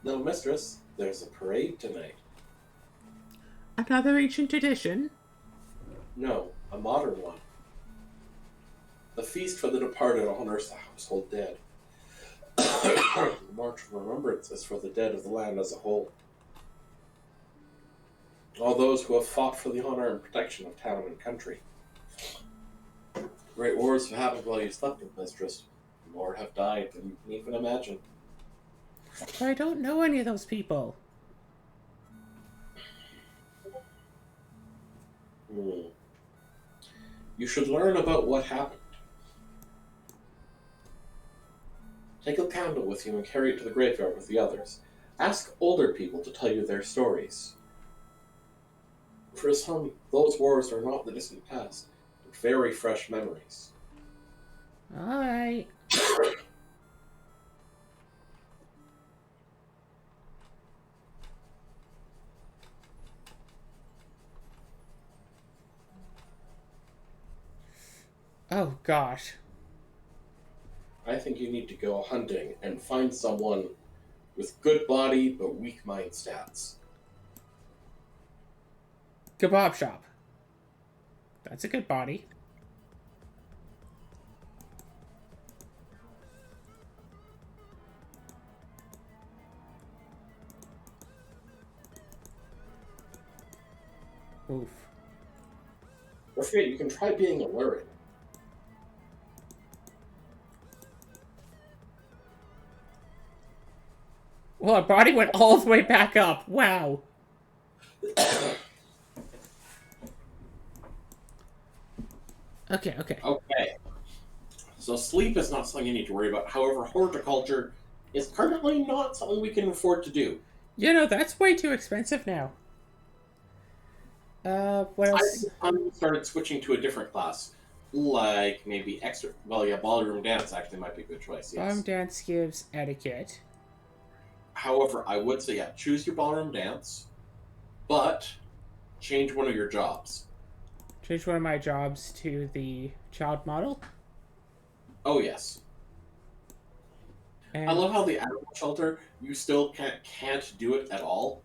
No, mistress, there's a parade tonight. Another ancient tradition? No, a modern one. The feast for the departed honors the household dead. The March of Remembrance is for the dead of the land as a whole. All those who have fought for the honor and protection of town and country. Great wars have happened while you slept, mistress. More have died than you can even imagine. But I don't know any of those people. Hmm. You should learn about what happened. Take a candle with you and carry it to the graveyard with the others. Ask older people to tell you their stories. For some, those wars are not the distant past, but very fresh memories. Alright. Oh, gosh. I think you need to go hunting and find someone with good body but weak mind stats. Kebab shop. That's a good body. Oof. Or forget, you can try being alluring. Well, our body went all the way back up. Wow. Okay, okay. Okay, so sleep is not something you need to worry about. However, horticulture is currently not something we can afford to do. You know, that's way too expensive now. What I else? think I started switching to a different class, like maybe extra. Well, yeah, ballroom dance actually might be a good choice. Farm Yes. dance gives etiquette. However, I would say yeah, choose your ballroom dance, but change one of your jobs. Change one of my jobs to the child model. Oh yes, I And love how the animal shelter you still can't do it at all.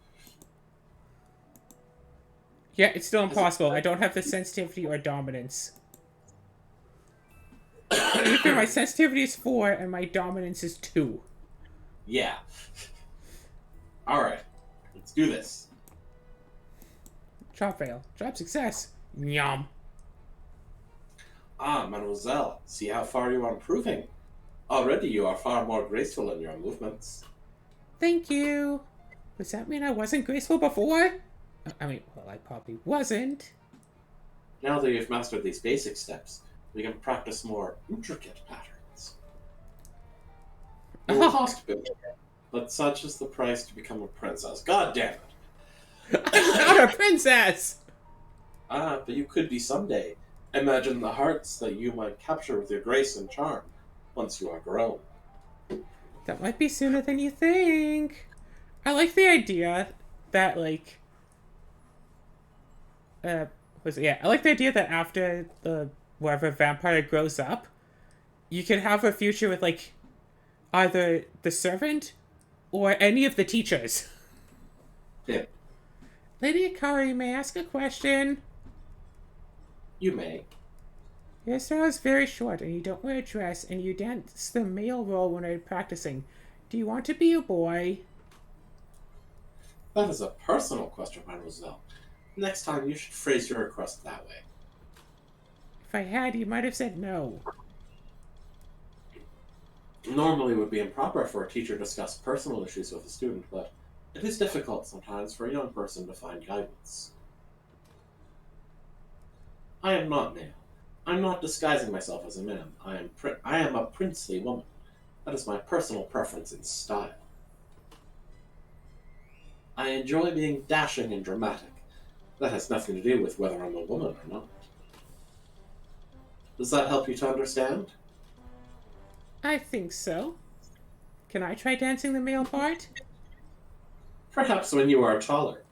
yeah, it's still As impossible. I don't have the sensitivity or dominance. To be fair, my sensitivity is 4 and my dominance is 2. yeah. All right, let's do this. Job fail. Job success. Yum. Ah, mademoiselle, see how far you are improving. Already you are far more graceful in your movements. Thank you. Does that mean I wasn't graceful before? I mean, well, I probably wasn't. Now that you've mastered these basic steps, we can practice more intricate patterns. It will Oh, cost a bit, but such is the price to become a princess. God damn it! I'm not a princess! Ah, but you could be someday. Imagine the hearts that you might capture with your grace and charm once you are grown. That might be sooner than you think. I like the idea that, like, was it? Yeah, I like the idea that after the whatever vampire grows up, you can have a future with, like, either the servant or any of the teachers. Yeah, Lady Akari, may I ask a question? you may. Your hair is very short and you don't wear a dress and you dance the male role when you're practicing. Do you want to be a boy? That is a personal question, mademoiselle. Next time you should phrase your request that way. If I had, you might have said no. Normally it would be improper for a teacher to discuss personal issues with a student, but it is difficult sometimes for a young person to find guidance. I am not male. I'm not disguising myself as a man. I am a princely woman. That is my personal preference in style. I enjoy being dashing and dramatic. That has nothing to do with whether I'm a woman or not. Does that help you to understand? I think so. Can I try dancing the male part? Perhaps when you are taller.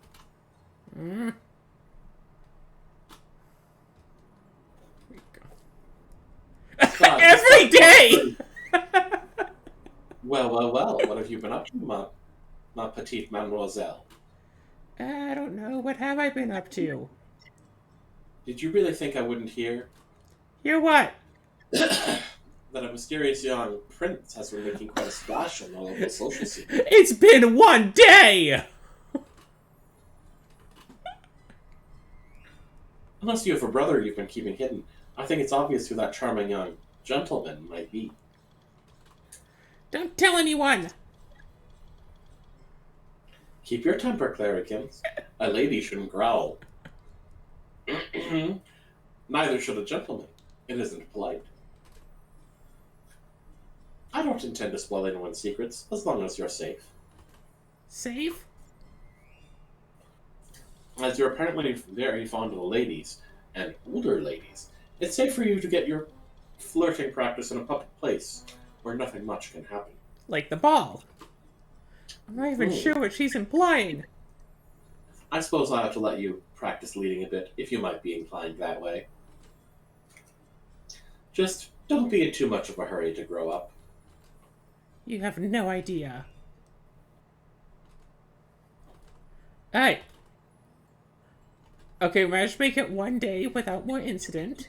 Mm. God, this Every stuff day! well, what have you been up to, Mom? ma petite mademoiselle? I don't know. What have I been up to? Did you really think I wouldn't hear? Hear what? That a mysterious young prince has been making quite a splash on the local social scene. It's been one day! Unless you have a brother you've been keeping hidden, I think it's obvious who that charming young gentleman might be. Don't tell anyone! Keep your temper, Clarikins. A lady shouldn't growl. Neither should a gentleman. It isn't polite. I don't intend to spoil anyone's secrets, as long as you're safe. Safe? As you're apparently very fond of the ladies, and older ladies, it's safe for you to get your flirting practice in a public place, where nothing much can happen. Like the ball. I'm not even sure what she's implying. I suppose I have to let you practice leading a bit, if you might be inclined that way. Just don't be in too much of a hurry to grow up. You have no idea. Alright. Okay, managed to make it one day without more incident.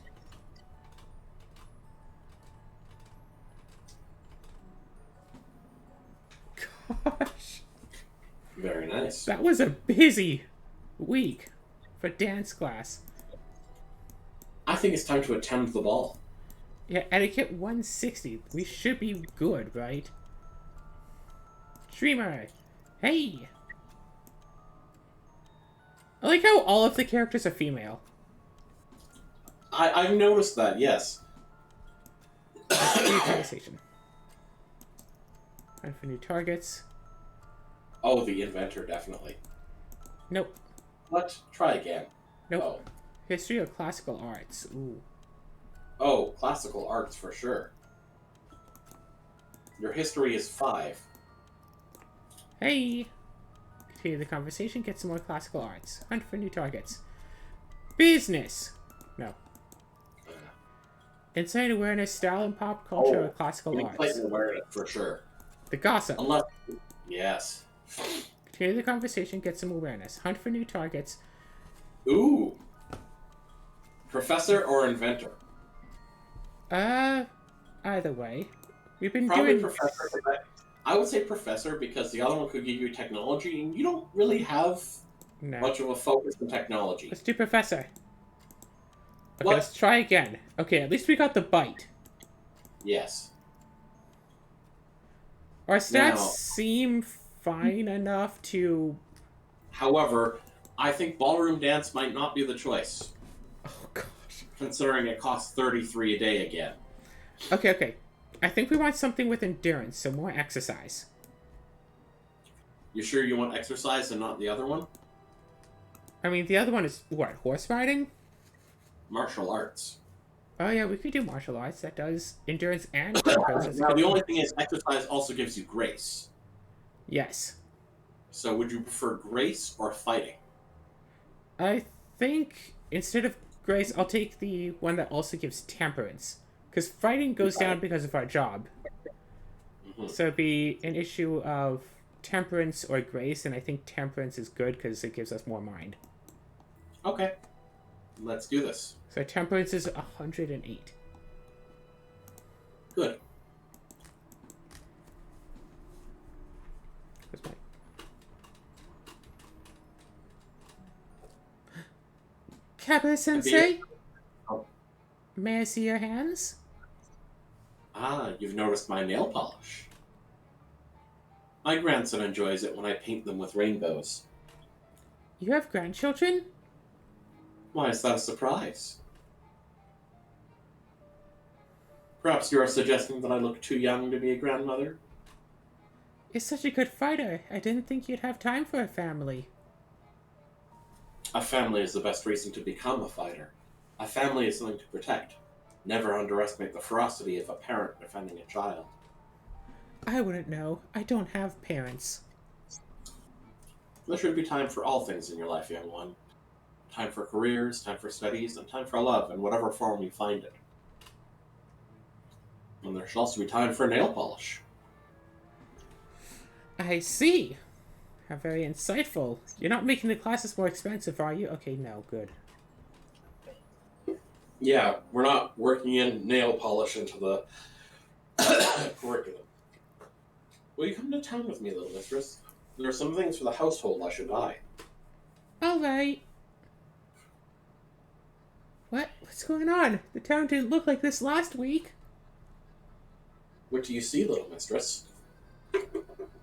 Gosh. Very nice. That was a busy week for dance class. I think it's time to attend the ball. Yeah, etiquette 160. We should be good, right? Streamer! Hey! I like how all of the characters are female. I've noticed that, yes. New conversation. Time for new targets. Oh, the inventor, definitely. Nope. What? Try again. Nope. History of classical arts. Ooh. Oh, classical arts for sure. Your history is 5. Hey! Continue the conversation, get some more classical arts. Hunt for new targets. Business! No. Insight awareness, style and pop culture, or classical arts. Insight awareness for sure. The gossip. Unless, yes. Continue the conversation, get some awareness. Hunt for new targets. Ooh. Professor or inventor? Either way. We've been Probably doing... professor. I would say professor because the other one could give you technology, and you don't really have much of a focus in technology. Let's do professor. Okay, What? let's try again. Okay, at least we got the bite. Yes. Our stats Now- seem fine enough to... However, I think ballroom dance might not be the choice, Oh, gosh. considering it costs 33 a day again. Okay. I think we want something with endurance, so more exercise. You sure you want exercise and not the other one? I mean, the other one is, what, horse riding? Martial arts. Oh yeah, we could do martial arts. That does endurance and focus. Now, the only thing is, exercise also gives you grace. Yes. So, would you prefer grace or fighting? I think, instead of grace, I'll take the one that also gives temperance. Because fighting goes down because of our job. Mm-hmm. So it'd be an issue of temperance or grace, and I think temperance is good because it gives us more mind. Okay. Let's do this. So temperance is 108. Good. Where's my... Kappa-sensei? Oh. May I see your hands? Ah, you've noticed my nail polish. My grandson enjoys it when I paint them with rainbows. You have grandchildren? Why is that a surprise? Perhaps you are suggesting that I look too young to be a grandmother? You're such a good fighter. I didn't think you'd have time for a family. A family is the best reason to become a fighter. A family is something to protect. Never underestimate the ferocity of a parent defending a child. I wouldn't know. I don't have parents. There should be time for all things in your life, young one. Time for careers, time for studies, and time for love in whatever form you find it. And there should also be time for nail polish. I see. How very insightful. You're not making the classes more expensive, are you? Okay, no, good. Yeah, we're not working in nail polish into the curriculum. Will you come to town with me, little mistress? There are some things for the household I should buy. Alright. What? What's going on? The town didn't look like this last week. What do you see, little mistress?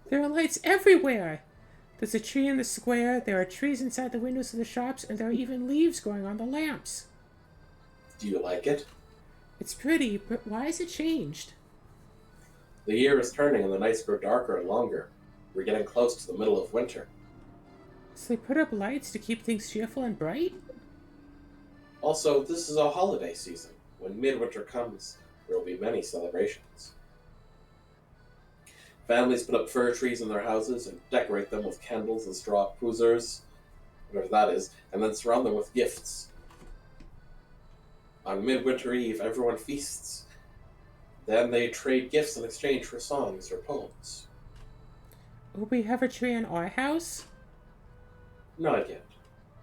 There are lights everywhere. There's a tree in the square, there are trees inside the windows of the shops, and there are even leaves growing on the lamps. Do you like it? It's pretty, but why has it changed? The year is turning and the nights grow darker and longer. We're getting close to the middle of winter. So they put up lights to keep things cheerful and bright? Also, this is a holiday season. When midwinter comes, there will be many celebrations. Families put up fir trees in their houses and decorate them with candles and straw poozers, whatever that is, and then surround them with gifts. On Midwinter Eve, everyone feasts. Then they trade gifts in exchange for songs or poems. Will we have a tree in our house? Not yet.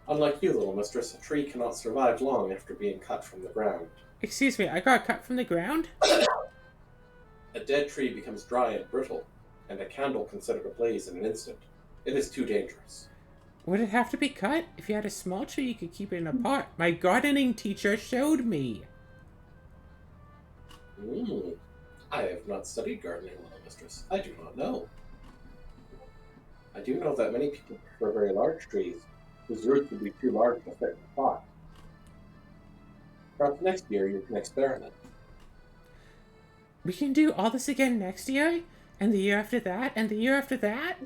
Unlike you, little mistress, a tree cannot survive long after being cut from the ground. Excuse me, I got cut from the ground? A dead tree becomes dry and brittle, and a candle can set it ablaze in an instant. It is too dangerous. Would it have to be cut? If you had a small tree, you could keep it in a pot. My gardening teacher showed me. I have not studied gardening, little mistress. I do not know. I do know that many people prefer very large trees, whose roots would be too large to fit in a pot. Perhaps next year you can experiment. We can do all this again next year? And the year after that? And the year after that?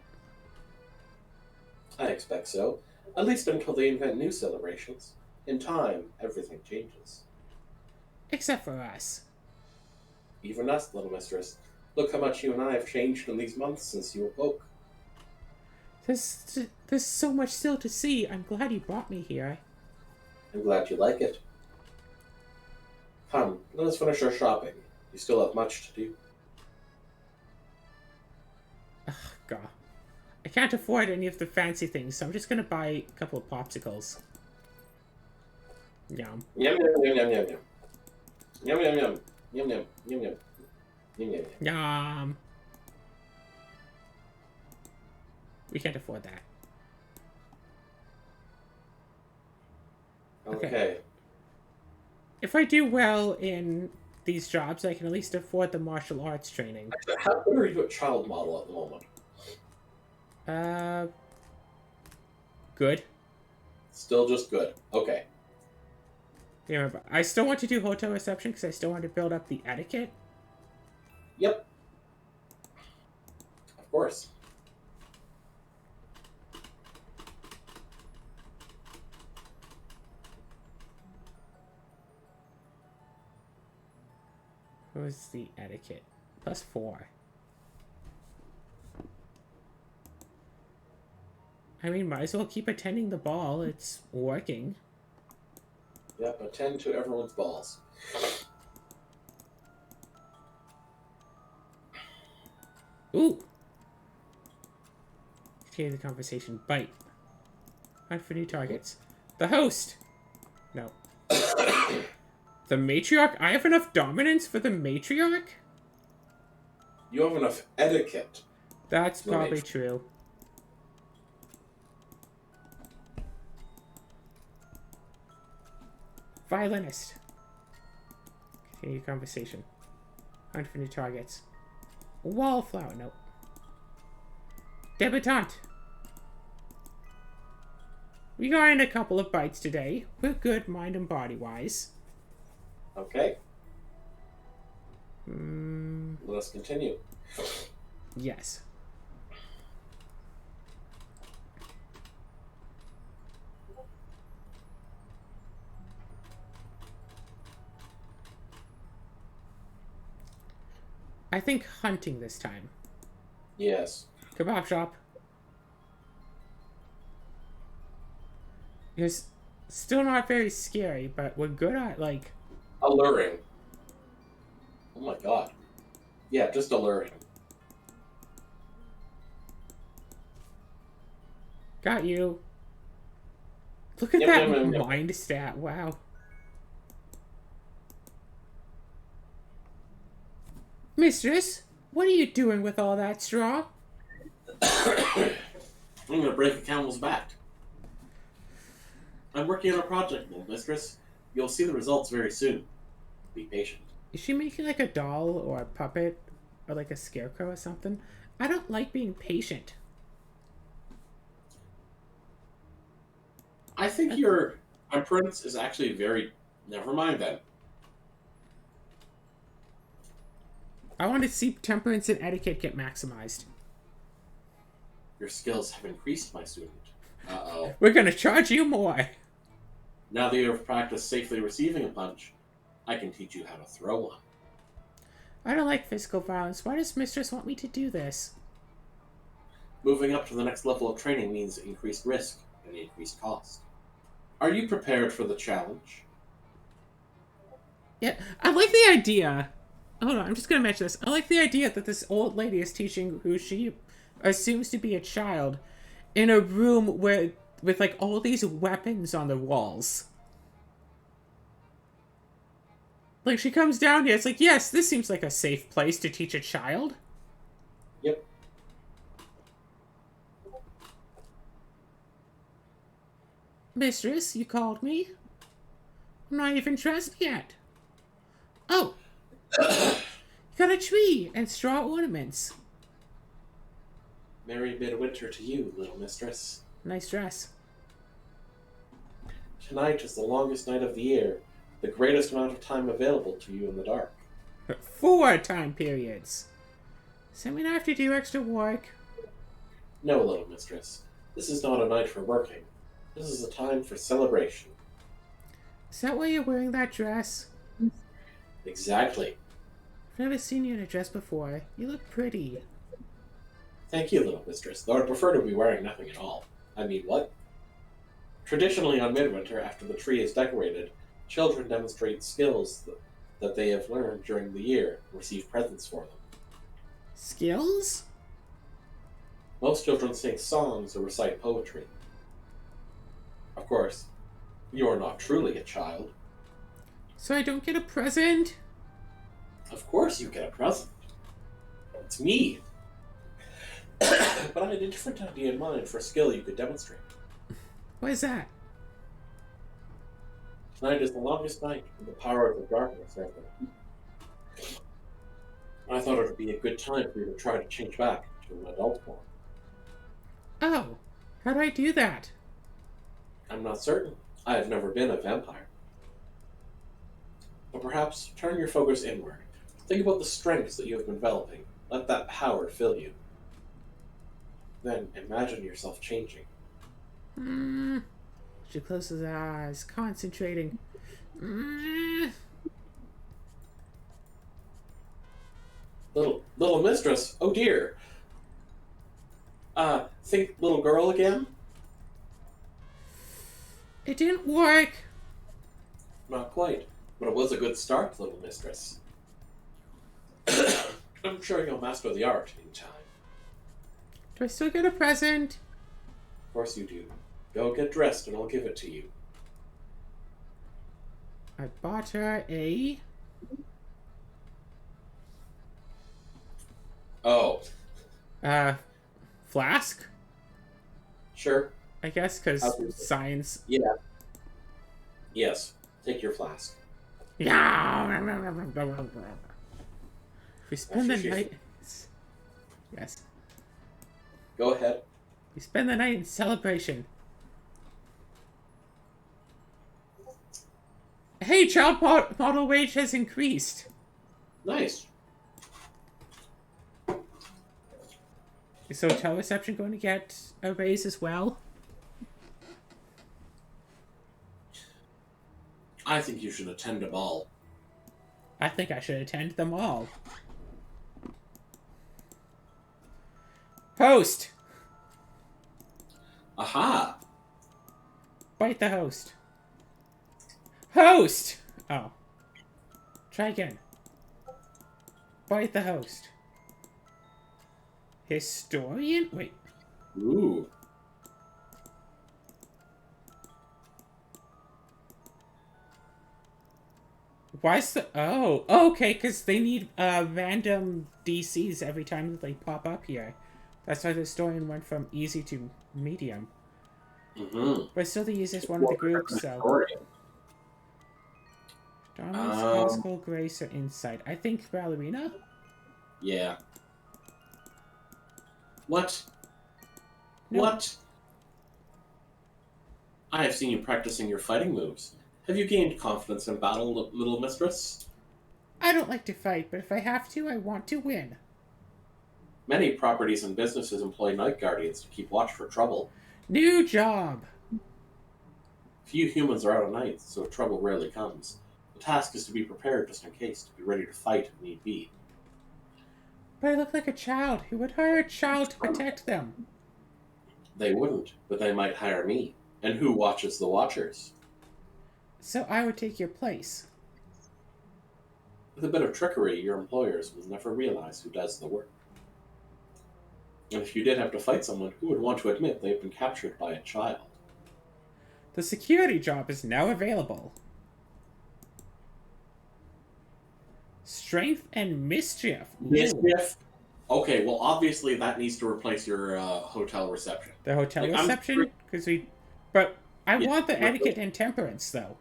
I expect so, at least until they invent new celebrations. In time, everything changes. Except for us. Even us, little mistress. Look how much you and I have changed in these months since you awoke. There's so much still to see. I'm glad you brought me here. I'm glad you like it. Come, let us finish our shopping. You still have much to do. Ugh, God. I can't afford any of the fancy things, so I'm just gonna buy a couple of popsicles. Yum. Yum yum yum yum yum yum. Yum yum yum. Yum yum yum yum. Yum yum yum. Yum. We can't afford that. Okay. If I do well in these jobs, I can at least afford the martial arts training. Actually, how good are you at child model at the moment? Good. Still just good. Okay. Yeah, remember, I still want to do hotel reception because I still want to build up the etiquette. Yep. Of course. What was the etiquette? +4. I mean, might as well keep attending the ball. It's working. Yep, attend to everyone's balls. Ooh! Continue the conversation. Bite. Hunt for new targets. The host! No. The matriarch? I have enough dominance for the matriarch? You have enough etiquette. That's probably true. Violinist. Continue conversation. Hunt for new targets. Wallflower. Nope. Debutante. We got in a couple of bites today. We're good mind and body wise. Okay. Let us continue. Yes. I think hunting this time. Yes. Kebab shop. It's still not very scary, but we're good at, like... Alluring. Oh my god. Yeah, just alluring. Got you. Look at Yep, that yep, yep, yep. mind stat. Wow. Mistress, what are you doing with all that straw? I'm gonna break a camel's back. I'm working on a project, little mistress. You'll see the results very soon. Be patient. Is she making like a doll or a puppet or like a scarecrow or something? I don't like being patient. I think your temperance is actually very. Never mind then. I want to see temperance and etiquette get maximized. Your skills have increased, my student. Uh oh. We're gonna charge you more. Now that you have practiced safely receiving a punch, I can teach you how to throw one. I don't like physical violence. Why does Mistress want me to do this? Moving up to the next level of training means increased risk and increased cost. Are you prepared for the challenge? Yeah, I like the idea. Hold on, I'm just gonna mention this. I like the idea that this old lady is teaching who she assumes to be a child in a room where with like all these weapons on the walls. Like she comes down here, it's like, yes, this seems like a safe place to teach a child. Yep. Mistress, you called me? I'm not even dressed yet. Oh, you got a tree and straw ornaments. Merry midwinter to you, little mistress. Nice dress. Tonight is the longest night of the year, the greatest amount of time available to you in the dark. 4 time periods. Does that mean I have to do extra work? No, little mistress. This is not a night for working. This is a time for celebration. Is that why you're wearing that dress? Exactly. I've never seen you in a dress before. You look pretty. Thank you, little mistress, though I'd prefer to be wearing nothing at all. I mean, what? Traditionally, on Midwinter, after the tree is decorated, children demonstrate skills that they have learned during the year and receive presents for them. Skills? Most children sing songs or recite poetry. Of course, you are not truly a child. So I don't get a present? Of course, you get a present. It's me. But I had a different idea in mind for a skill you could demonstrate. What is that? Tonight is the longest night with the power of the darkness ever. I thought it would be a good time for you to try to change back to an adult form. Oh, how do I do that? I'm not certain. I have never been a vampire. But perhaps turn your focus inward. Think about the strengths that you have been developing. Let that power fill you. Then imagine yourself changing. She closes her eyes, concentrating. Little mistress, oh dear. Think little girl again? It didn't work. Not quite, but it was a good start, little mistress. I'm sure you'll master the art in time. Do I still get a present? Of course you do. Go get dressed and I'll give it to you. I bought her a... Oh, flask? sure. I guess, because Absolutely. science... Yeah. Yes. Take your flask. Yeah. We spend the Actually, night... Yes. Go ahead. We spend the night in celebration. Hey, child model wage has increased. Nice. Is hotel reception going to get a raise as well? I think you should attend a ball. I think I should attend them all. Host! Aha! Bite the host. Host! Oh. Try again. Bite the host. Historian? Wait. Ooh. Why is the... Oh, okay, because they need random DCs every time that they pop up here. That's why the historian went from easy to medium. Mm-hmm. But still the easiest one of the groups, so... Dominance, classical, grace, or insight. I think ballerina? Yeah. What? No. What? I have seen you practicing your fighting moves. Have you gained confidence in battle, little mistress? I don't like to fight, but if I have to, I want to win. Many properties and businesses employ night guardians to keep watch for trouble. New job! Few humans are out at night, so trouble rarely comes. The task is to be prepared just in case, to be ready to fight if need be. But I look like a child. Who would hire a child to protect them? They wouldn't, but they might hire me. And who watches the watchers? So I would take your place. With a bit of trickery, your employers will never realize who does the work. And if you did have to fight someone, who would want to admit they've been captured by a child? The security job is now available. Strength and mischief. Ooh. Mischief? Okay, well, obviously that needs to replace your hotel reception. The hotel reception? Because we... But I want the etiquette and temperance, though.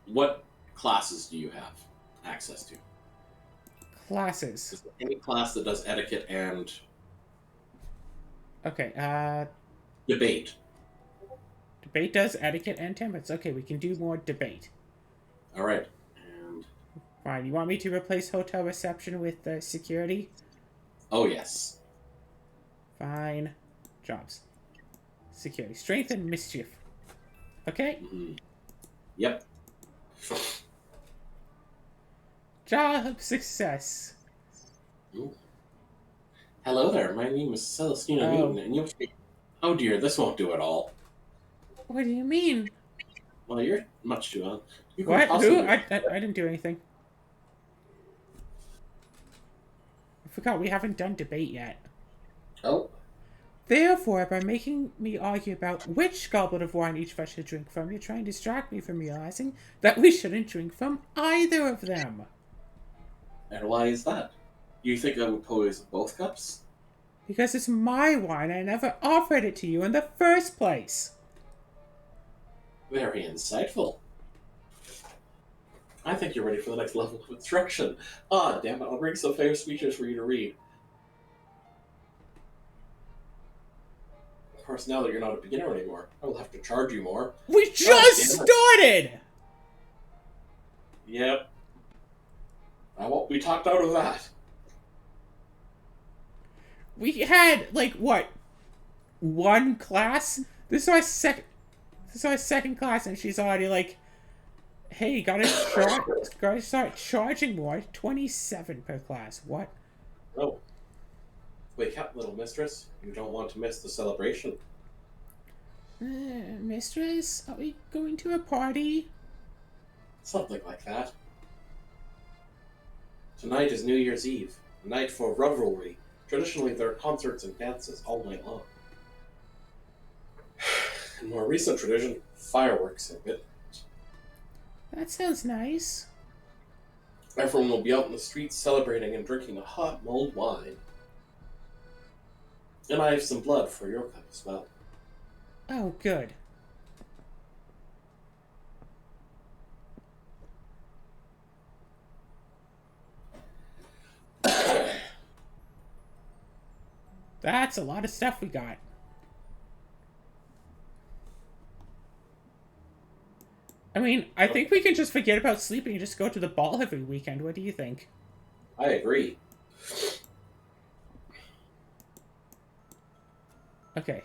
What classes do you have access to? Classes. Is there any class that does etiquette and Okay, debate? Debate does etiquette and temperance. Okay, we can do more debate. All right. And Fine. You want me to replace hotel reception with security? oh yes. Fine. Jobs. Security. Strength and mischief. Okay? Mm-hmm. Yep. Job success. Ooh. Hello there, my name is Celestina Newton, and you'll... Oh dear, this won't do at all. What do you mean? Well, you're much too young. You What? possibly... Who? I didn't do anything. I forgot we haven't done debate yet. Oh. Therefore, by making me argue about which goblet of wine each of us should drink from, you're trying to distract me from realizing that we shouldn't drink from either of them. And why is that? You think I would poison both cups? Because it's my wine. I never offered it to you in the first place. Very insightful. I think you're ready for the next level of instruction. Ah, damn it, I'll bring some famous speeches for you to read. Of course, now that you're not a beginner anymore, I will have to charge you more. We just started! Yep. I won't be talked out of that. We had, like, what? One class? This is our second class, and she's already like, hey, gotta start charging more. 27 per class. What? Oh. Wake up, little mistress. You don't want to miss the celebration. Mistress, are we going to a party? Something like that. Tonight is New Year's Eve, a night for revelry. Traditionally, there are concerts and dances all night long. In more recent tradition, fireworks at midnight. That sounds nice. Everyone will be out in the streets celebrating and drinking a hot mulled wine. And I have some blood for your cup as well. Oh, good. That's a lot of stuff we got. I mean, I think we can just forget about sleeping and just go to the ball every weekend. What do you think? I agree. Okay.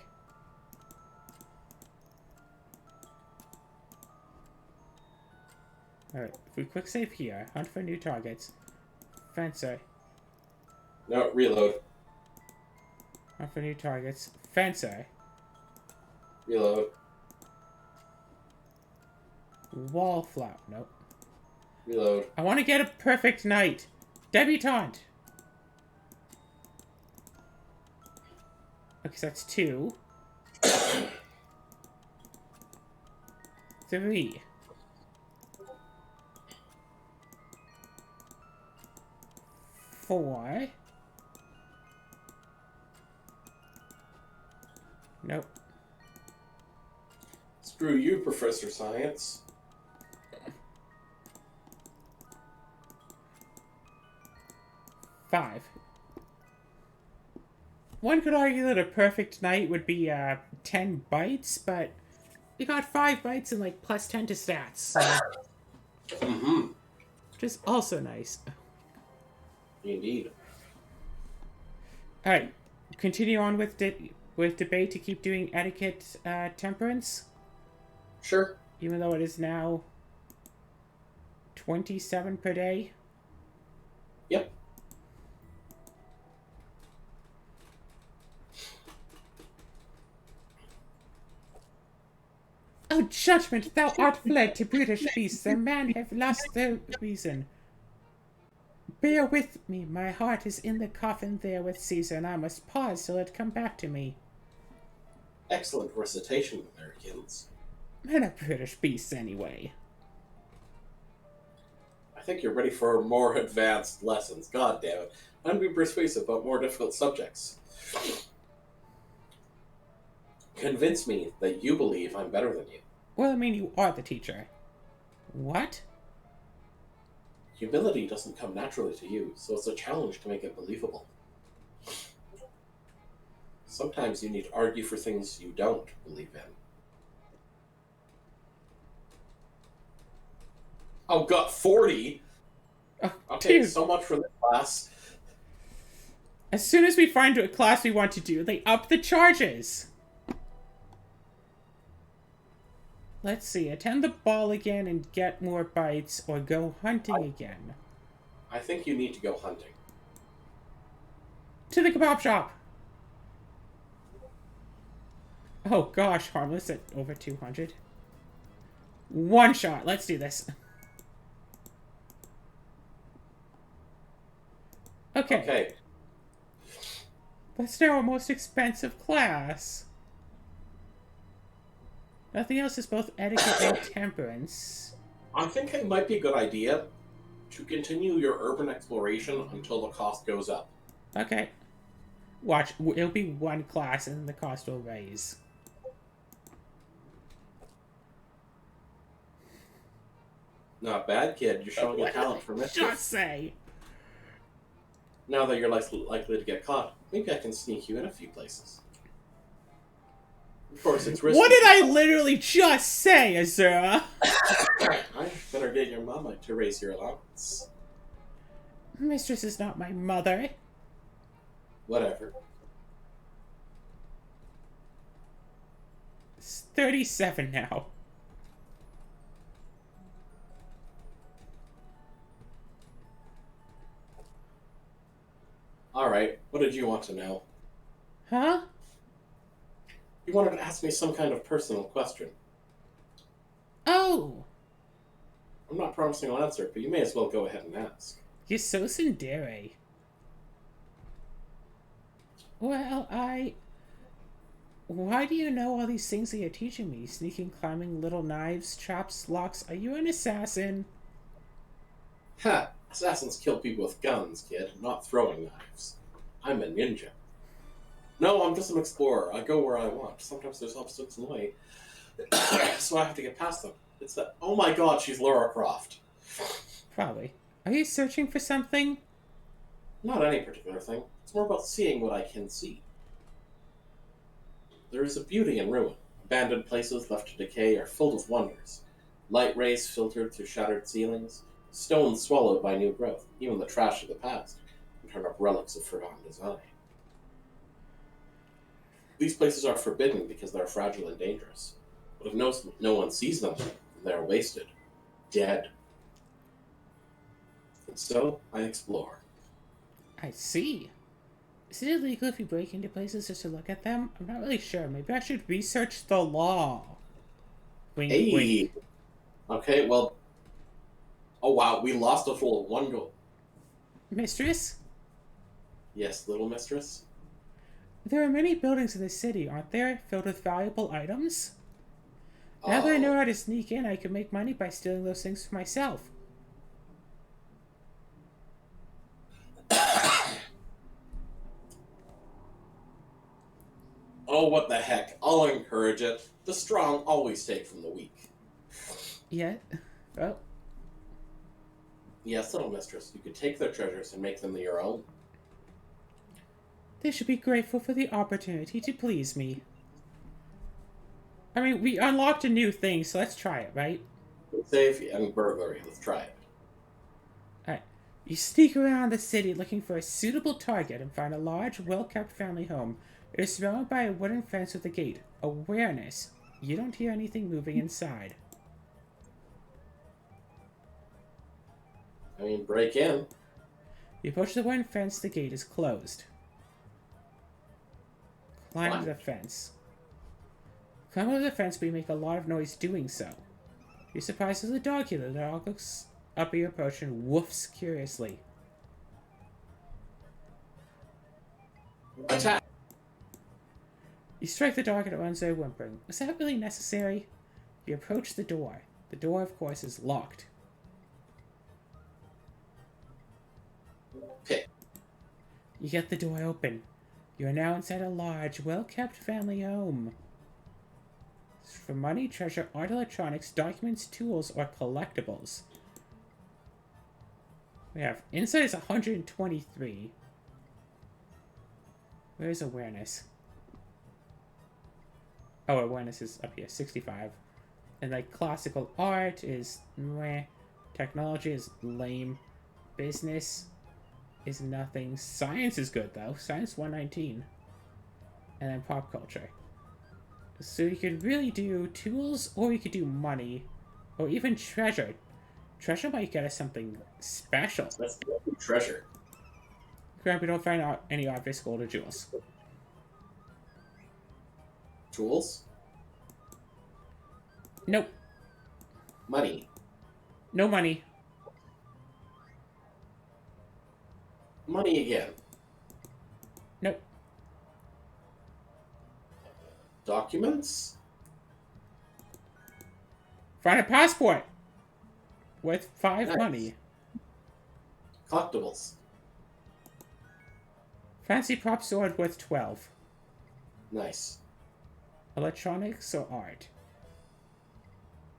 Alright, if we quick save here, hunt for new targets. Fencer. No, reload. Hunt for new targets. Fencer. Reload. Wallflower. Nope. Reload. I want to get a perfect night. Debutante. Okay, so that's 2. 3. 4. Nope. Screw you, Professor Science. 5. One could argue that a perfect night would be 10 bites, but you got 5 bites and like plus 10 to stats, so, Mm-hmm. which is also nice. Indeed. All right, continue on with debate to keep doing etiquette temperance, Sure. even though it is now 27 per day. Yep. Oh, judgment, thou art fled to brutish beasts, the man have lost their reason. Bear with me, my heart is in the coffin there with Caesar, and I must pause till it come back to me. Excellent recitation, Americans. Men are brutish beasts anyway. I think you're ready for more advanced lessons. God damn it. I'm being persuasive about more difficult subjects. Convince me that you believe I'm better than you. Well, I mean, you are the teacher. What? Humility doesn't come naturally to you, so it's a challenge to make it believable. Sometimes you need to argue for things you don't believe in. Oh, got 40? Oh, Okay, dude. so much for this class. As soon as we find a class we want to do, they up the charges. Let's see, attend the ball again and get more bites, or go hunting again. I think you need to go hunting. To the kebab shop! Oh gosh, harmless at over 200. One shot, let's do this. Okay. That's now our most expensive class. Nothing else is both etiquette and temperance. I think it might be a good idea to continue your urban exploration until the cost goes up. Okay. Watch, it'll be one class and the cost will raise. Not bad, kid. You're showing a talent for mischief. Just say. Now that you're less likely to get caught, maybe I can sneak you in a few places. Of course, it's risky. What did I literally just say, Azura? I better get your mama to raise your allowance. Mistress is not my mother. Whatever. It's 37 now. Alright, what did you want to know? Huh? You wanted to ask me some kind of personal question. Oh! I'm not promising I'll answer, but you may as well go ahead and ask. You're so tsundere. Well, why do you know all these things that you're teaching me? Sneaking, climbing, little knives, traps, locks. Are you an assassin? Ha! Assassins kill people with guns, kid, not throwing knives. I'm a ninja. No, I'm just an explorer. I go where I want. Sometimes there's obstacles in the way, so I have to get past them. It's that. Oh my god, she's Lara Croft. Probably. Are you searching for something? Not any particular thing. It's more about seeing what I can see. There is a beauty in ruin. Abandoned places left to decay are filled with wonders. Light rays filtered through shattered ceilings, stones swallowed by new growth, even the trash of the past, and turn up relics of forgotten design. These places are forbidden because they're fragile and dangerous. But if no one sees them, they're wasted. Dead. And so, I explore. I see. Is it illegal if you break into places just to look at them? I'm not really sure. Maybe I should research the law. Wink, Hey! wink. Okay, well... Oh wow, we lost a full one goal. Mistress? Yes, little mistress? There are many buildings in the city, aren't there? Filled with valuable items? Now that I know how to sneak in, I can make money by stealing those things for myself. Oh, what the heck. I'll encourage it. The strong always take from the weak. Yeah. Well, Yes, little mistress, you could take their treasures and make them your own. they should be grateful for the opportunity to please me. I mean, we unlocked a new thing, so let's try it, right? Safe and burglary. Let's try it. Alright. You sneak around the city looking for a suitable target and find a large, well-kept family home. It is surrounded by a wooden fence with a gate. Awareness. You don't hear anything moving inside. I mean, break in. You approach the wooden fence, the gate is closed. Climb Climb. the fence. Climb over the fence, but you make a lot of noise doing so. You're surprised there's a dog here. The dog looks up at your approach and woofs curiously. Attack! You strike the dog and it runs away whimpering. Was that really necessary? You approach the door. The door, of course, is locked. Pick. You get the door open. You are now inside a large, well-kept family home. For money, treasure, art, electronics, documents, tools, or collectibles. We have inside is 123. Where's awareness? Oh, awareness is up here, 65. And like classical art is meh. Technology is lame. Business is nothing. Science is good though. Science 119. And then pop culture. So you could really do tools, or you could do money, or even treasure. Treasure might get us something special. Let's do treasure. Grab, we don't find out any obvious gold or jewels. Tools. Nope. Money. No money. Money again. Nope. Documents. Find a passport! With 5 Nice. money. Collectibles. Fancy prop sword worth 12. Nice. Electronics or art.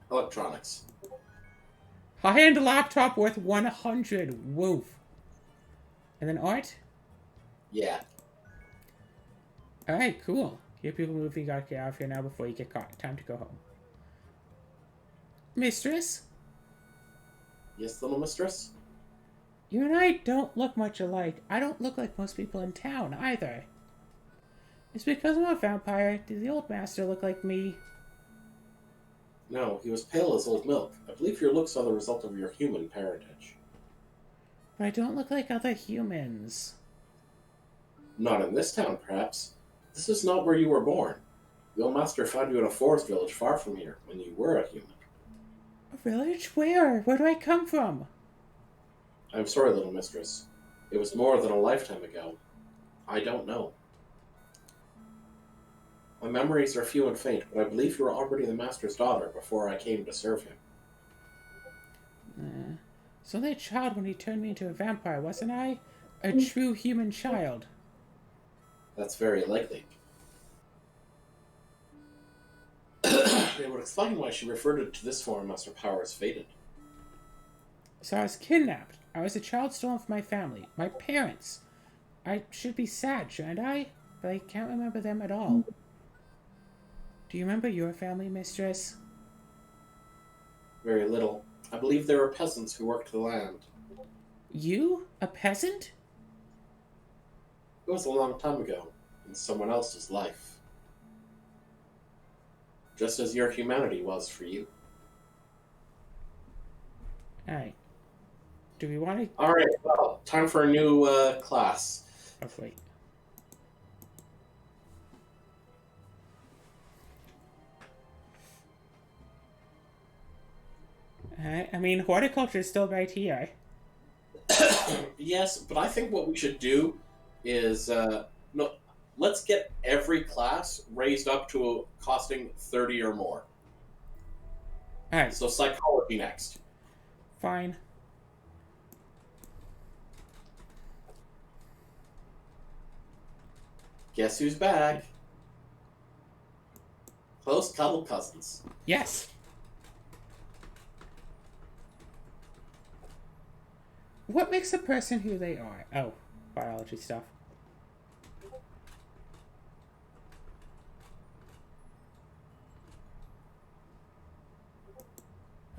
Electronics. High-end laptop worth 100. Woof. And then art? Yeah. Alright, cool. Get people moving, you gotta get out of here now before you get caught. Time to go home. Mistress? Yes, little mistress? You and I don't look much alike. I don't look like most people in town, either. It's because I'm a vampire. Did the old master look like me? No, he was pale as old milk. I believe your looks are the result of your human parentage. But I don't look like other humans. Not in this town, perhaps. This is not where you were born. The old master found you in a forest village far from here, when you were a human. A village? Where? Where do I come from? I'm sorry, little mistress. It was more than a lifetime ago. I don't know. My memories are few and faint, but I believe you were already the master's daughter before I came to serve him. So only a child when he turned me into a vampire, wasn't I? A true human child. That's very likely. It would explain why she referred it to this form as her powers faded. So I was kidnapped. I was a child stolen from my family. My parents. I should be sad, shouldn't I? But I can't remember them at all. Do you remember your family, mistress? Very little. I believe they were peasants who worked the land. You? A peasant? It was a long time ago, in someone else's life. Just as your humanity was for you. Alright. Do we want to... Alright, well, time for a new class. Oh, wait. Alright, I mean, horticulture is still right here. Yes, but I think what we should do is no, let's get every class raised up to costing 30 or more. Alright, So psychology next. fine. Guess who's back? Close cuddle cousins. Yes. What makes a person who they are? Oh, biology stuff.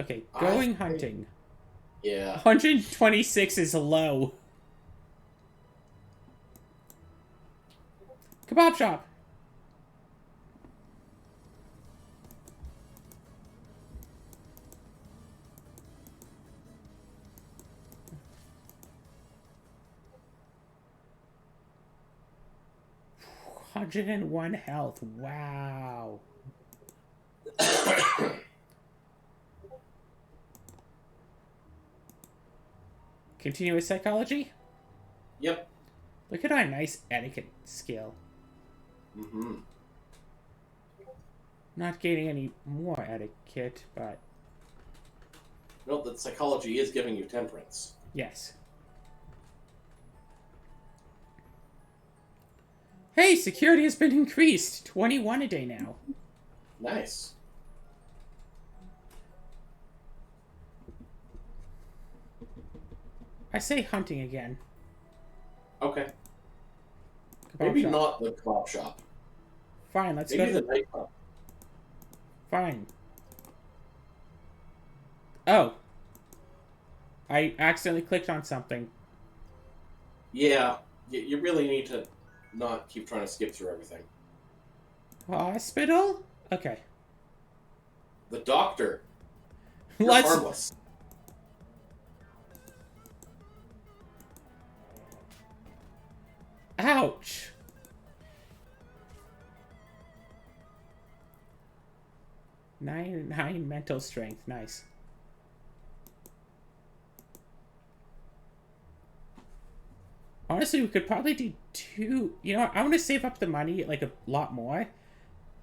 Okay, going hunting. Yeah. 126 is low. Kebab shop. $101 health. Wow. Continuous psychology? Yep. Look at our nice etiquette skill. Mm-hmm. Not gaining any more etiquette, but Note that psychology is giving you temperance. yes. Hey, security has been increased. 21 a day now. Nice. I say hunting again. Okay. Kebab Maybe shop. not the kebab shop. Fine, let's Maybe go the to the... nightclub. Fine. Oh. I accidentally clicked on something. Yeah. You really need to not keep trying to skip through everything. Hospital? Okay. The doctor. You're Let's... harmless. Ouch. Nine mental strength. Nice. Honestly, we could probably do two. You know what? I want to save up the money, like, a lot more.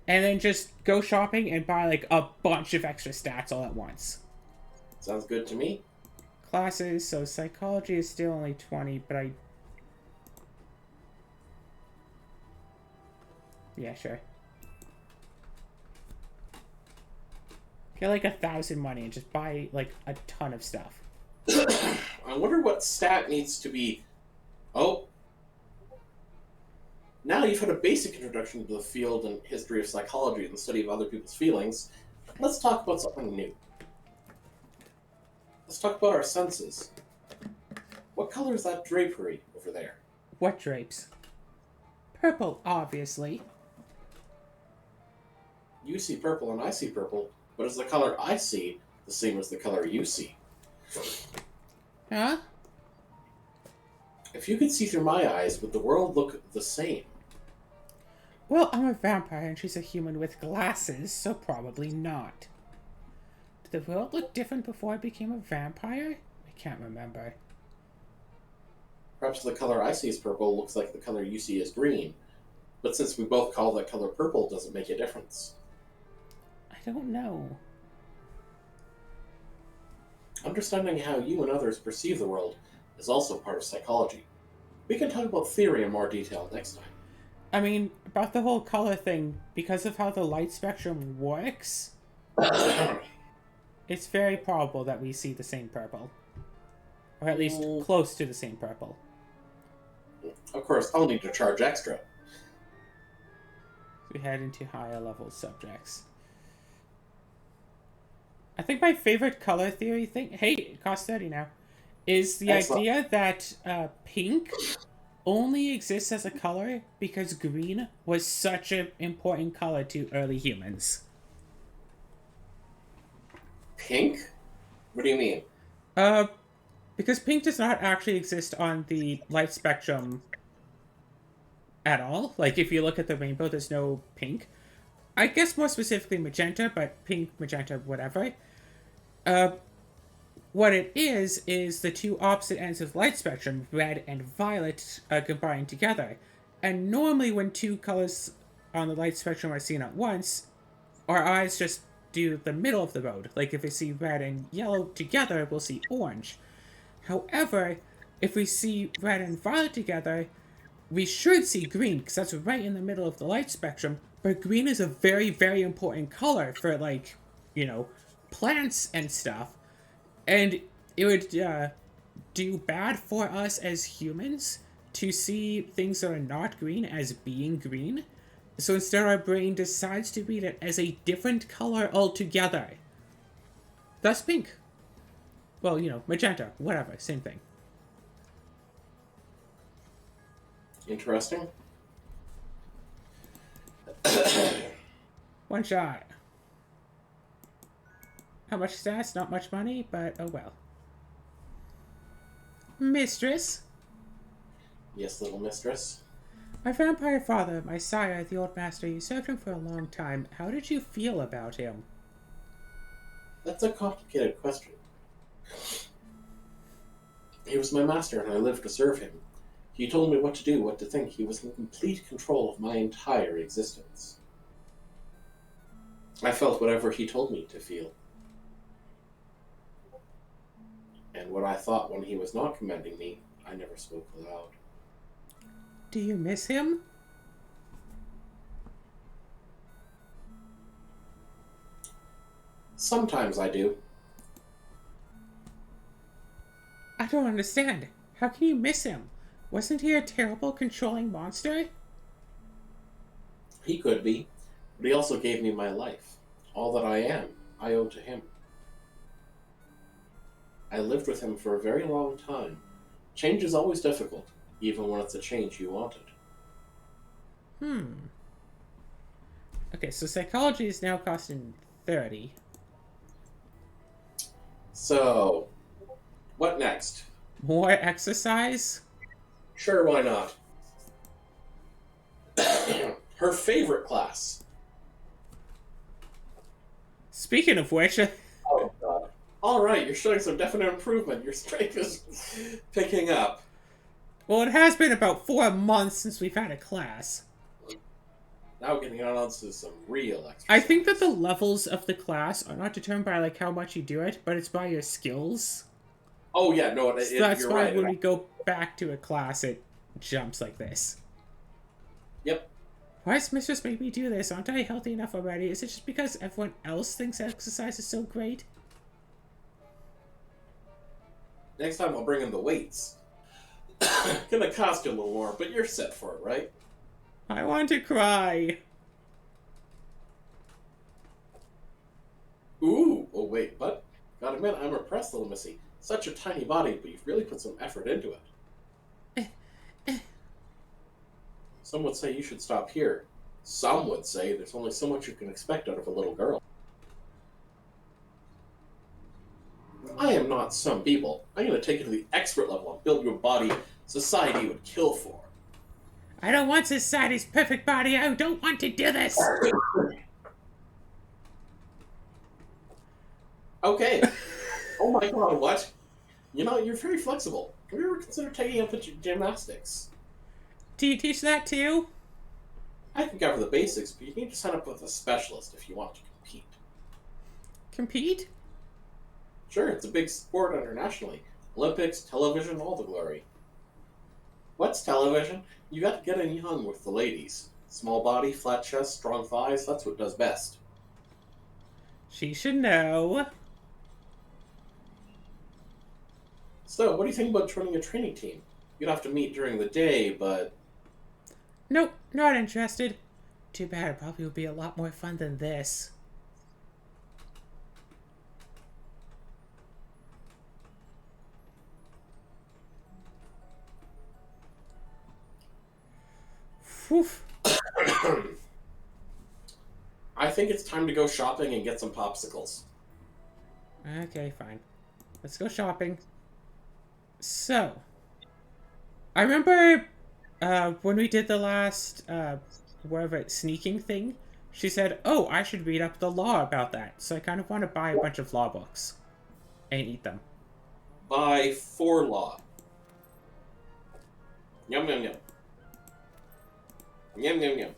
And then just go shopping and buy, like, a bunch of extra stats all at once. Sounds good to me. Classes, so psychology is still only 20, but I... Yeah, sure. Get, like, 1,000 money and just buy, like, a ton of stuff. I wonder what stat needs to be... Oh. Now you've had a basic introduction to the field and history of psychology and the study of other people's feelings. Let's talk about something new. Let's talk about our senses. What color is that drapery over there? What drapes? Purple, obviously. You see purple and I see purple, but is the color I see the same as the color you see? Huh? If you could see through my eyes, would the world look the same? Well, I'm a vampire and she's a human with glasses, so probably not. Did the world look different before I became a vampire? I can't remember. Perhaps the color I see as purple looks like the color you see as green, but since we both call that color purple, does it make a difference? I don't know. Understanding how you and others perceive the world is also part of psychology. We can talk about theory in more detail next time. I mean, about the whole color thing, because of how the light spectrum works, it's very probable that we see the same purple. Or at least close to the same purple. Of course, I'll need to charge extra. We head into higher level subjects. I think my favorite color theory thing, hey, it costs 30 now, is the Excellent. idea that pink only exists as a color because green was such an important color to early humans. Pink? What do you mean? Because pink does not actually exist on the light spectrum at all. Like, if you look at the rainbow, there's no pink. I guess more specifically magenta, but pink, magenta, whatever. What it is the two opposite ends of the light spectrum, red and violet, combined together. And normally when two colors on the light spectrum are seen at once, our eyes just do the middle of the road. Like, if we see red and yellow together, we'll see orange. However, if we see red and violet together, we should see green, because that's right in the middle of the light spectrum, But green is a very, very important color for, like, you know, plants and stuff. And it would do bad for us as humans to see things that are not green as being green. So instead, our brain decides to read it as a different color altogether. Thus, pink. Well, you know, magenta, whatever, same thing. Interesting. One shot. How much stats? Not much money, but oh well. Mistress? Yes, little mistress. My vampire father, my sire, the old master, you served him for a long time. How did you feel about him? That's a complicated question. He was my master, and I lived to serve him. He told me what to do, what to think. He was in complete control of my entire existence. I felt whatever he told me to feel. And what I thought when he was not commending me, I never spoke aloud. Do you miss him? Sometimes I do. I don't understand. How can you miss him? Wasn't he a terrible, controlling monster? He could be, but he also gave me my life. All that I am, I owe to him. I lived with him for a very long time. Change is always difficult, even when it's a change you wanted. Okay, so psychology is now costing 30. So, what next? More exercise? Sure, why not? Her favorite class. Speaking of which, Oh, God. Alright, you're showing some definite improvement. Your strength is picking up. well, it has been about 4 months since we've had a class. Now getting on to some real exercise. I think that the levels of the class are not determined by, like, how much you do it, but it's by your skills. Oh, yeah, no, So that's you're why right. when we go back to a class, it jumps like this. Yep. Why does Mistress make me do this? Aren't I healthy enough already? Is it just because everyone else thinks exercise is so great? Next time I'll bring in the weights. Gonna cost you a little more, but you're set for it, right? I want to cry. Ooh, oh wait, what? Gotta admit, I'm impressed, little missy. Such a tiny body, but you've really put some effort into it. Some would say you should stop here. Some would say there's only so much you can expect out of a little girl. I am not some people. I'm gonna take you to the expert level and build you a body society would kill for. I don't want society's perfect body. I don't want to do this. Okay. Oh my god, what? You know, you're very flexible. Have you ever considered taking up gymnastics? Do you teach that too? I can cover the basics, but you need to sign up with a specialist if you want to compete. Compete? Sure, it's a big sport internationally. Olympics, television, all the glory. What's television? You got to get in young with the ladies. Small body, flat chest, strong thighs, that's what does best. She should know. So, what do you think about joining a training team? You'd have to meet during the day, but... Nope, not interested. Too bad, it probably would be a lot more fun than this. Whew. I think it's time to go shopping and get some popsicles. Okay, fine. Let's go shopping. So, I remember when we did the last, whatever, sneaking thing, she said, oh, I should read up the law about that. So I kind of want to buy a bunch of law books and eat them. By for law. Yum, yum, yum. Yum, yum, yum.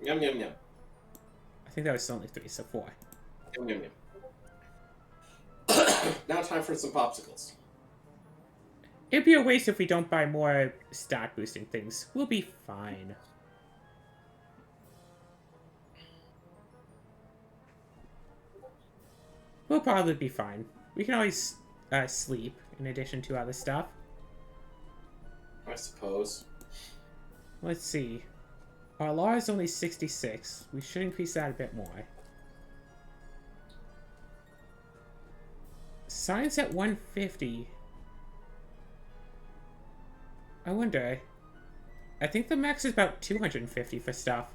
Yum, yum, yum. I think that was only 3, so 4. Yum, yum, yum. Now time for some popsicles. It'd be a waste if we don't buy more stat boosting things. We'll be fine. We'll probably be fine. We can always sleep in addition to other stuff. I suppose. Let's see. Our law is only 66. We should increase that a bit more. Science at 150. I wonder. I think the max is about 250 for stuff.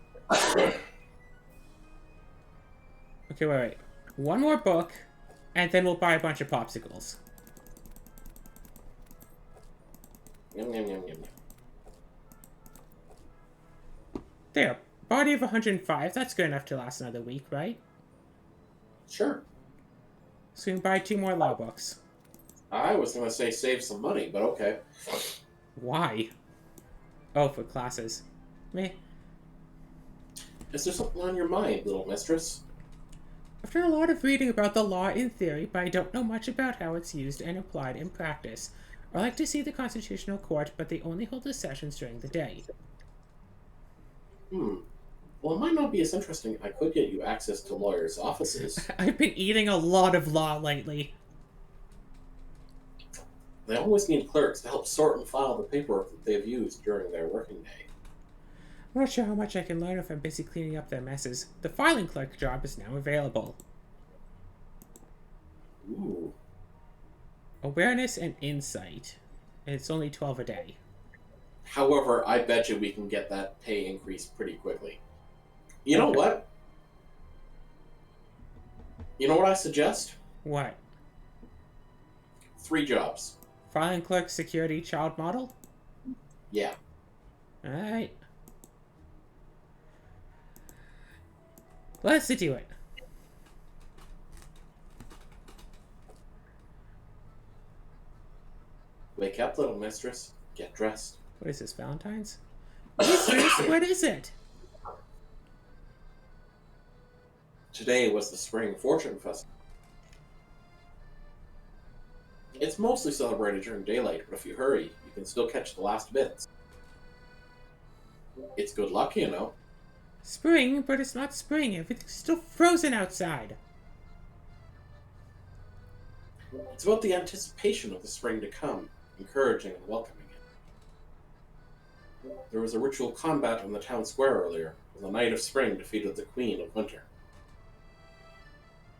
Okay, wait. One more book, and then we'll buy a bunch of popsicles. Yum, yum, yum, yum, yum. There. Body of 105. That's good enough to last another week, right? Sure. So we can buy 2 more law books. I was going to say save some money, but okay. Why? Oh, for classes. Meh. Is there something on your mind, little mistress? I've done a lot of reading about the law in theory, but I don't know much about how it's used and applied in practice. I like to see the Constitutional Court, but they only hold the sessions during the day. Well, it might not be as interesting. I could get you access to lawyers' offices. I've been eating a lot of law lately. They always need clerks to help sort and file the paperwork that they've used during their working day. I'm not sure how much I can learn if I'm busy cleaning up their messes. The filing clerk job is now available. Ooh. Awareness and insight. And it's only 12 a day. However, I bet you we can get that pay increase pretty quickly. You know what? You know what I suggest? What? 3 jobs. Filing clerk, security, child model? Yeah. Alright. Let's do it. Wake up, little mistress. Get dressed. What is this, Valentine's? Mistress, what is it? Today was the Spring Fortune Festival. It's mostly celebrated during daylight, but if you hurry, you can still catch the last bits. It's good luck, you know. Spring, but it's not spring. Everything's still frozen outside. It's about the anticipation of the spring to come, encouraging and welcoming it. There was a ritual combat on the town square earlier, when the Knight of Spring defeated the Queen of Winter.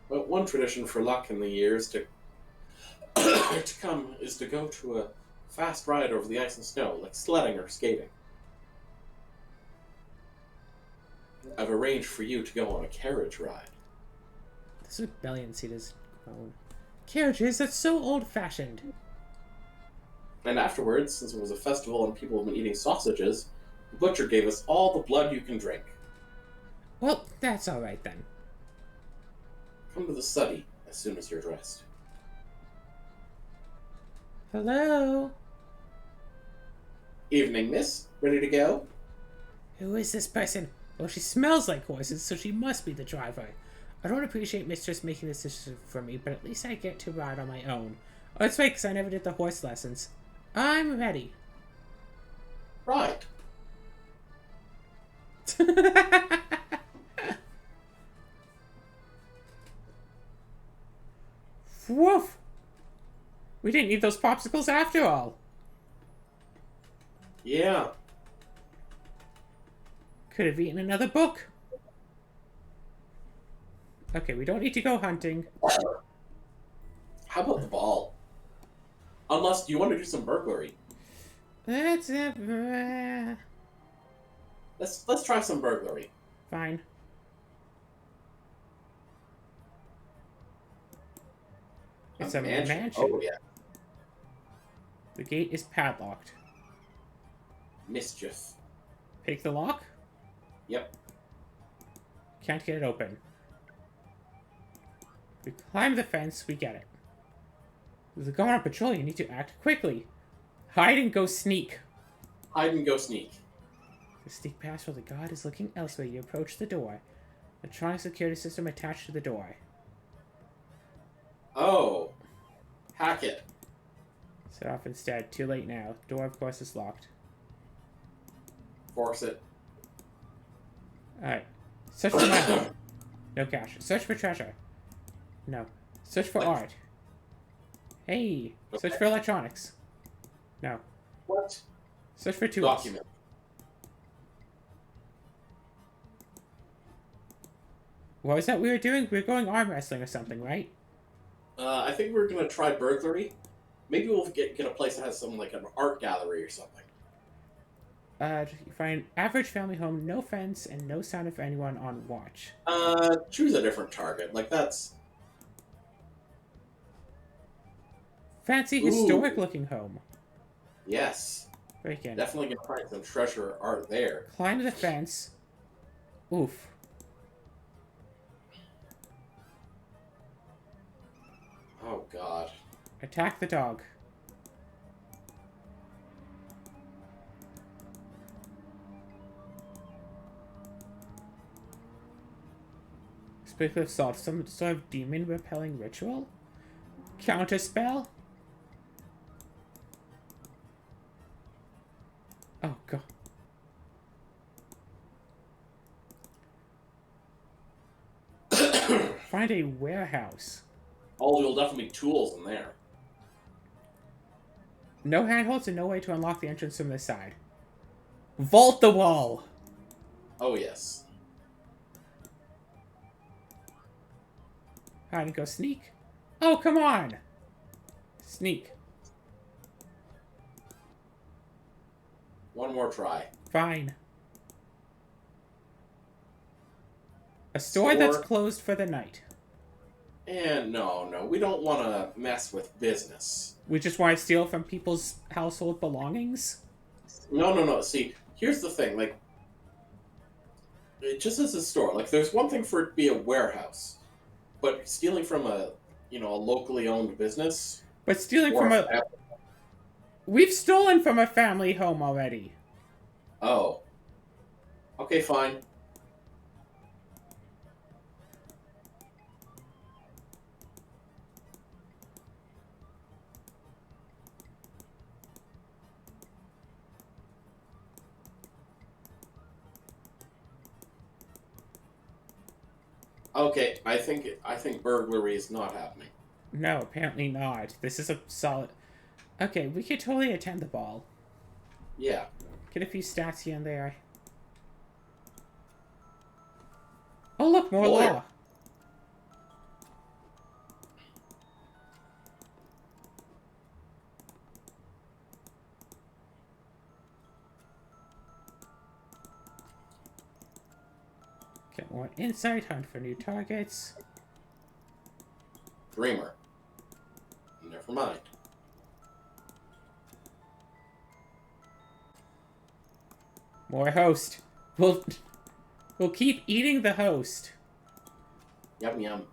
But one tradition for luck in the years to to come is to go to a fast ride over the ice and snow, like sledding or skating. I've arranged for you to go on a carriage ride. This rebellion seat is grown. Carriages? That's so old-fashioned. And afterwards, since it was a festival and people have been eating sausages, the butcher gave us all the blood you can drink. Well, that's alright then. Come to the study as soon as you're dressed. Hello? Evening, miss. Ready to go? Who is this person? Well, she smells like horses, so she must be the driver. I don't appreciate Mistress making this decision for me, but at least I get to ride on my own. Oh, that's right, because I never did the horse lessons. I'm ready. Right. Woof! We didn't need those popsicles after all. Yeah. Could have eaten another book. Okay, we don't need to go hunting. How about the ball? Unless you want to do some burglary. Let's Let's try some burglary. fine. It's a mansion. Oh yeah. The gate is padlocked. Mischief. Pick the lock? Yep. Can't get it open. We climb the fence, we get it. With the guard on patrol, you need to act quickly. Hide and go sneak. Hide and go sneak. The sneak past while the guard is looking elsewhere. You approach the door. Electronic security system attached to the door. Oh. Hack it. Set off instead. Too late now. Door, of course, is locked. Force it. Alright. Search for money. No cash. Search for treasure. No. Search for Like- art. Hey, search Okay. for electronics. No. What? Search for tools. Document. What was that we were doing? We were going arm wrestling or something, right? I think we're gonna try burglary. Maybe we'll get a place that has some like an art gallery or something. You find average family home, no fence, and no sign of anyone on watch. Choose a different target. Like that's Fancy Ooh. historic looking home. yes, Break in. definitely gonna find some treasure art there. Climb the fence. Oof. Oh God. Attack the dog. Speak of salt, some sort of demon repelling ritual? Counter spell? Oh god. Find a warehouse. Oh, there'll definitely be tools in there. No handholds and no way to unlock the entrance from this side. Vault the wall! Oh yes. Hide and go sneak. Oh, come on! Sneak. One more try. Fine. A store that's Store. closed for the night. And no, we don't want to mess with business. We just want to steal from people's household belongings? No. See, here's the thing. Like, it just as a store. Like, there's one thing for it to be a warehouse, but stealing from a locally owned business. But stealing or from a... family- We've stolen from a family home already. Oh. Okay, fine. Okay, I think burglary is not happening. No, apparently not. This is a solid... Okay, we could totally attend the ball. Yeah. Get a few stats here and there. Oh, look, more Lawyer. law. Get more insight, hunt for new targets. Dreamer. Never mind. More host. We'll keep eating the host. Yum yum.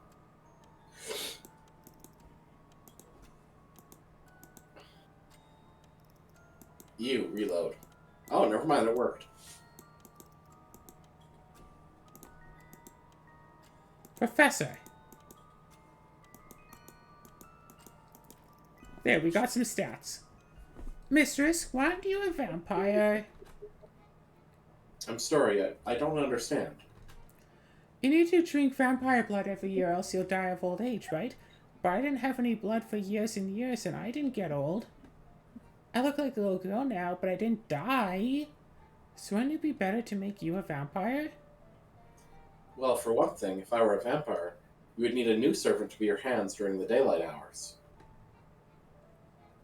You reload. Oh, never mind. It worked. Professor. There, we got some stats. Mistress, why aren't you a vampire? I'm sorry. I don't understand. You need to drink vampire blood every year, else you'll die of old age, right? But I didn't have any blood for years and years, and I didn't get old. I look like a little girl now, but I didn't die. So wouldn't it be better to make you a vampire? Well, for one thing, if I were a vampire, you would need a new servant to be your hands during the daylight hours.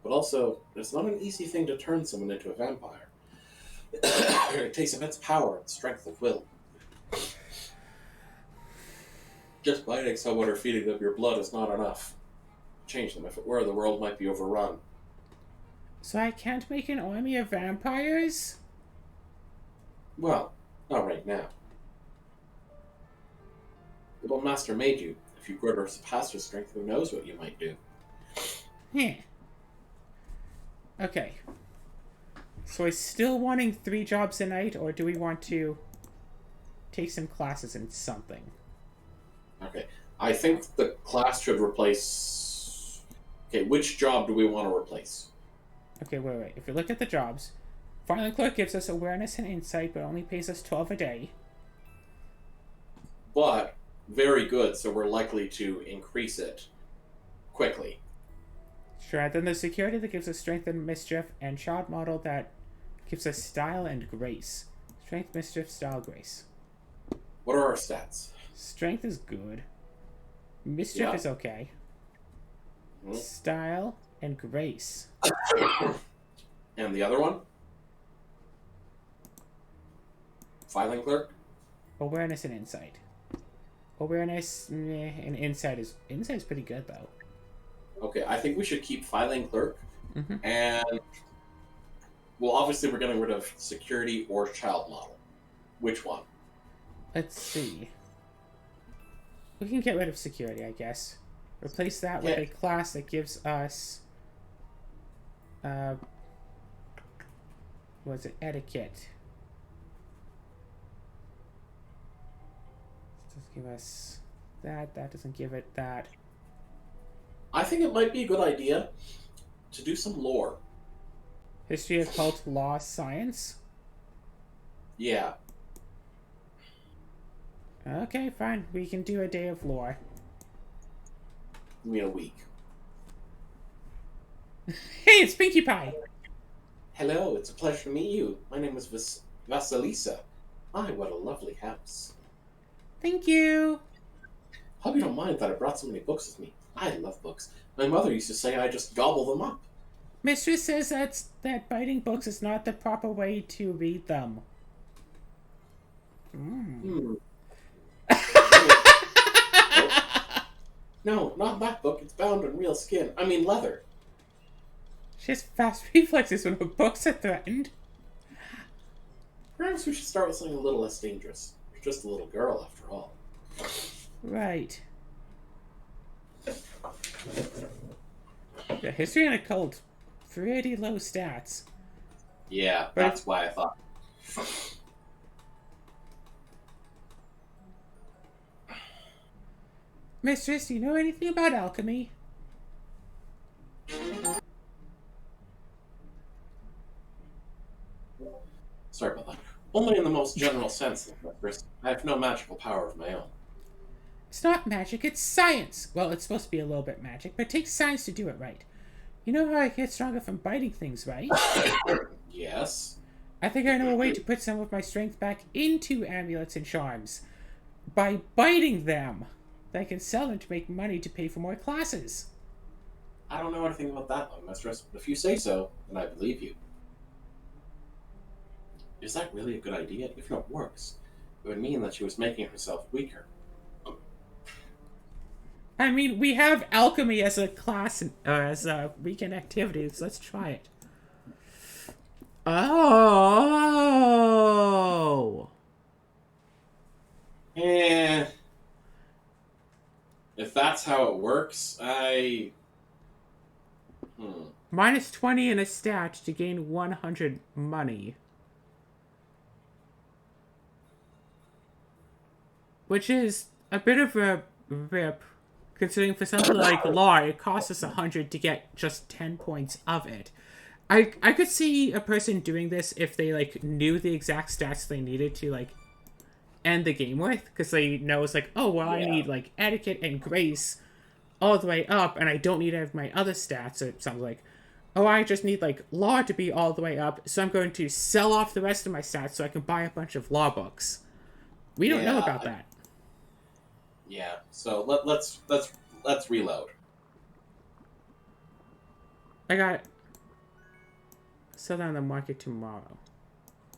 But also, it's not an easy thing to turn someone into a vampire. It takes immense power and strength of will. Just biting someone or feeding them your blood is not enough. Change them. If it were, the world might be overrun. So I can't make an army of vampires? Well, not right now. The old master made you. If you grow to surpass your strength, who knows what you might do. Heh. Okay. So are we still wanting 3 jobs a night, or do we want to take some classes in something? Okay. I think the class should replace... Okay, which job do we want to replace? Okay, wait. If we look at the jobs, Farland Clerk gives us awareness and insight, but only pays us 12 a day. But, very good, so we're likely to increase it quickly. Sure, then there's security that gives us strength and mischief, and child model that gives us style and grace. Strength, mischief, style, grace. What are our stats? Strength is good. Mischief Yeah. is okay. Mhm. Style and grace. And the other one? Filing clerk? Awareness and insight. Awareness and insight is pretty good though. Okay, I think we should keep filing clerk. Mhm. And, well, obviously we're getting rid of security or child model. Which one? Let's see. We can get rid of security, I guess. Replace that with Yeah. a class that gives us was it etiquette? This doesn't give us that. That doesn't give it that. I think it might be a good idea to do some lore. History, occult, law, science. Yeah. Okay, fine. We can do a day of lore. Give me a week. Hey, it's Pinkie Pie. Hello, it's a pleasure to meet you. My name is Vasilisa. My, what a lovely house. Thank you. Hope you don't mind that I brought so many books with me. I love books. My mother used to say I just gobble them up. Mistress says that biting books is not the proper way to read them. Hmm. No, not that book. It's bound in real skin. I mean leather. She has fast reflexes when her books are threatened. Perhaps we should start with something a little less dangerous. You're just a little girl, after all. Right. Yeah, history and occult. Pretty low stats. Yeah, that's why I thought. Mistress, do you know anything about alchemy? Sorry about that. Only in the most general sense, mistress. I have no magical power of my own. It's not magic, it's science. Well, it's supposed to be a little bit magic, but it takes science to do it right. You know how I get stronger from biting things, right? Yes. I think I know a way to put some of my strength back into amulets and charms. By biting them. I can sell them to make money to pay for more classes. I don't know anything about that one, mistress, but if you say so, then I believe you. Is that really a good idea? If it works, it would mean that she was making herself weaker. I mean, we have alchemy as a class, as a weekend activity, so let's try it. Oh! Eh. If that's how it works, Minus 20 in a stat to gain 100 money. Which is a bit of a rip, considering for something like law, it costs us 100 to get just 10 points of it. I could see a person doing this if they, like, knew the exact stats they needed to, like, end the game with, because they know it's like, oh, well, I need, like, etiquette and grace all the way up, and I don't need any of my other stats, or something like, oh, I just need, like, law to be all the way up, so I'm going to sell off the rest of my stats so I can buy a bunch of law books. We don't know about that. Yeah, so let's reload. I got sell that on the market tomorrow.